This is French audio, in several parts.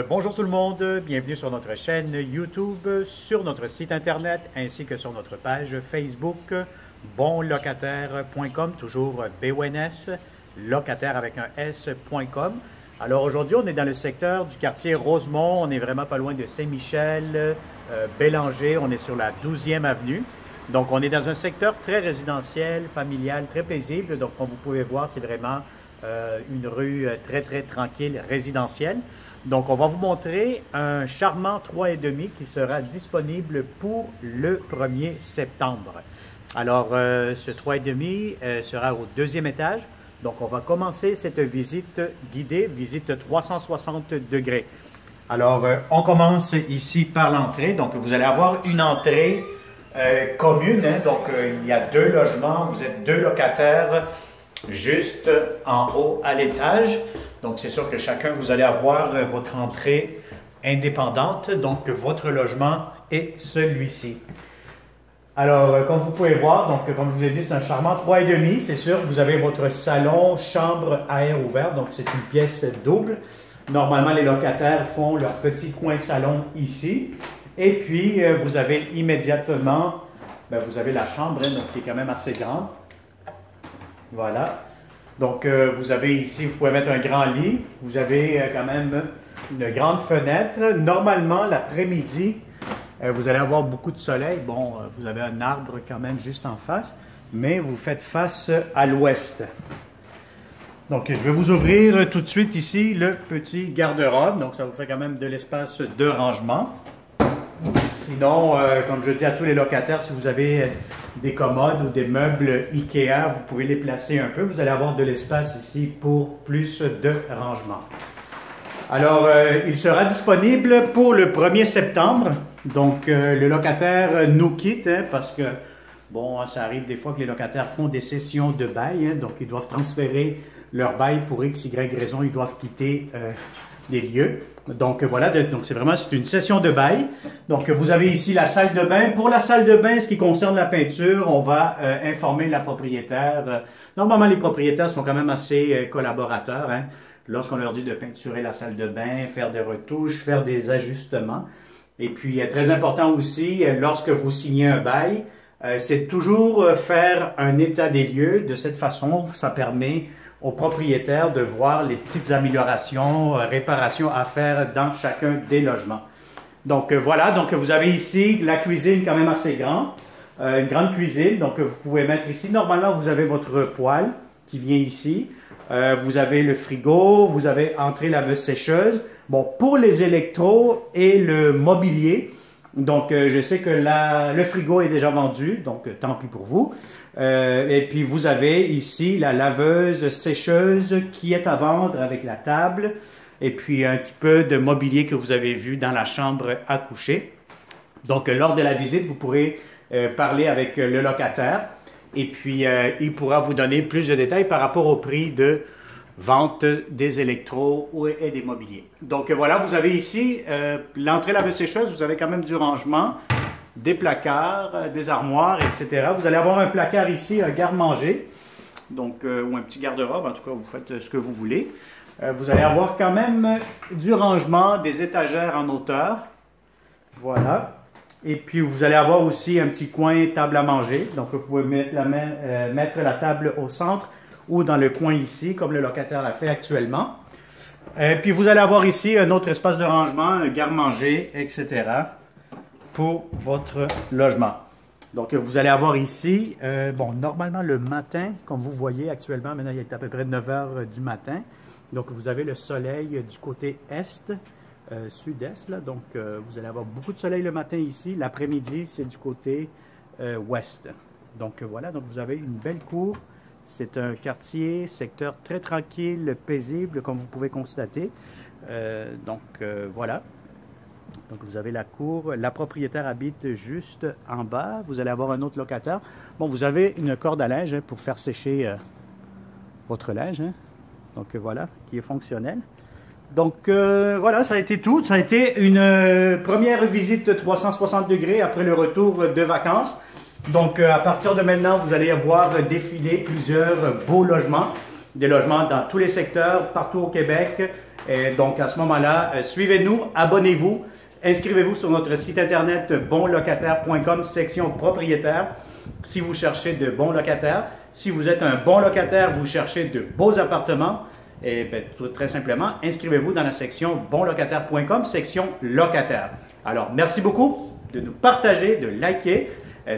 Bonjour tout le monde, bienvenue sur notre chaîne YouTube, sur notre site internet ainsi que sur notre page Facebook bonlocataire.com, toujours BONS, locataire avec un S.com. Alors aujourd'hui, on est dans le secteur du quartier Rosemont, on est vraiment pas loin de Saint-Michel, Bélanger, on est sur la 12e avenue. Donc on est dans un secteur très résidentiel, familial, très paisible. Donc comme vous pouvez voir, c'est vraiment une rue très tranquille, résidentielle. Donc on va vous montrer un charmant 3,5 qui sera disponible pour le 1er septembre. Alors ce 3,5 sera au 2e étage. Donc on va commencer cette visite guidée, visite 360 degrés. Alors on commence ici par l'entrée. Donc vous allez avoir une entrée commune. Donc il y a 2 logements, vous êtes 2 locataires juste en haut à l'étage. Donc, c'est sûr que chacun, vous allez avoir votre entrée indépendante. Donc, votre logement est celui-ci. Alors, comme vous pouvez voir, donc comme je vous ai dit, c'est un charmant 3,5. C'est sûr, vous avez votre salon, chambre à air ouvert. Donc, c'est une pièce double. Normalement, les locataires font leur petit coin salon ici. Et puis, vous avez immédiatement, vous avez la chambre, donc, qui est quand même assez grande. Voilà. Donc, vous avez ici, vous pouvez mettre un grand lit. Vous avez quand même une grande fenêtre. Normalement, l'après-midi, vous allez avoir beaucoup de soleil. Bon, vous avez un arbre quand même juste en face, mais vous faites face à l'ouest. Donc, je vais vous ouvrir tout de suite ici le petit garde-robe. Donc, ça vous fait quand même de l'espace de rangement. Sinon, comme je dis à tous les locataires, si vous avez des commodes ou des meubles IKEA, vous pouvez les placer un peu. Vous allez avoir de l'espace ici pour plus de rangement. Alors, il sera disponible pour le 1er septembre. Donc, le locataire nous quitte parce que, bon, ça arrive des fois que les locataires font des sessions de bail. Donc, ils doivent transférer leur bail pour X, Y raison. Ils doivent quitter les lieux. Donc voilà, donc c'est une session de bail. Donc vous avez ici la salle de bain. Pour la salle de bain, ce qui concerne la peinture, on va informer la propriétaire. Normalement, les propriétaires sont quand même assez collaborateurs. Lorsqu'on leur dit de peinturer la salle de bain, faire des retouches, faire des ajustements. Et puis très important aussi, lorsque vous signez un bail, c'est toujours faire un état des lieux. De cette façon, ça permet aux propriétaires de voir les petites améliorations, réparations à faire dans chacun des logements. Donc voilà, donc vous avez ici la cuisine quand même assez grande, une grande cuisine, donc vous pouvez mettre ici, normalement vous avez votre poêle qui vient ici, vous avez le frigo, vous avez entrée laveuse sécheuse. Bon, pour les électros et le mobilier, donc je sais que le frigo est déjà vendu, donc tant pis pour vous. Et puis vous avez ici la laveuse sécheuse qui est à vendre avec la table et puis un petit peu de mobilier que vous avez vu dans la chambre à coucher. Donc lors de la visite, vous pourrez parler avec le locataire et puis il pourra vous donner plus de détails par rapport au prix de vente des électros et des mobiliers. Donc voilà, vous avez ici l'entrée laveuse sécheuse, vous avez quand même du rangement, des placards, des armoires, etc. Vous allez avoir un placard ici, un garde-manger, donc ou un petit garde-robe, en tout cas vous faites ce que vous voulez. Vous allez avoir quand même du rangement, des étagères en hauteur, voilà. Et puis vous allez avoir aussi un petit coin table à manger, donc vous pouvez mettre la table au centre ou dans le coin ici, comme le locataire l'a fait actuellement. Puis vous allez avoir ici un autre espace de rangement, un garde-manger, etc. pour votre logement. Donc vous allez avoir ici, bon, normalement le matin, comme vous voyez actuellement, maintenant il est à peu près 9 h du matin. Donc vous avez le soleil du côté est, sud-est, là. Donc vous allez avoir beaucoup de soleil le matin ici. L'après-midi, c'est du côté ouest. Donc voilà, donc vous avez une belle cour. C'est un quartier, secteur très tranquille, paisible, comme vous pouvez constater. Voilà. Donc, vous avez la cour. La propriétaire habite juste en bas. Vous allez avoir un autre locataire. Bon, vous avez une corde à linge pour faire sécher votre linge. Donc, voilà, qui est fonctionnelle. Donc, voilà, ça a été tout. Ça a été une première visite 360 degrés après le retour de vacances. Donc, à partir de maintenant, vous allez avoir défilé plusieurs beaux logements. des logements dans tous les secteurs, partout au Québec. Et donc, à ce moment-là, suivez-nous, abonnez-vous, inscrivez-vous sur notre site internet bonlocataire.com, section propriétaire, si vous cherchez de bons locataires. Si vous êtes un bon locataire, vous cherchez de beaux appartements, et bien, très simplement, inscrivez-vous dans la section bonlocataire.com, section locataire. Alors, merci beaucoup de nous partager, de liker,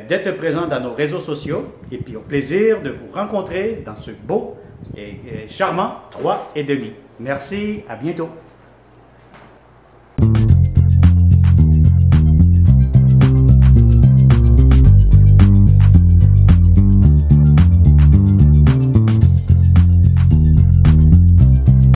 d'être présent dans nos réseaux sociaux, et puis au plaisir de vous rencontrer dans ce beau et charmant 3,5. Merci, à bientôt.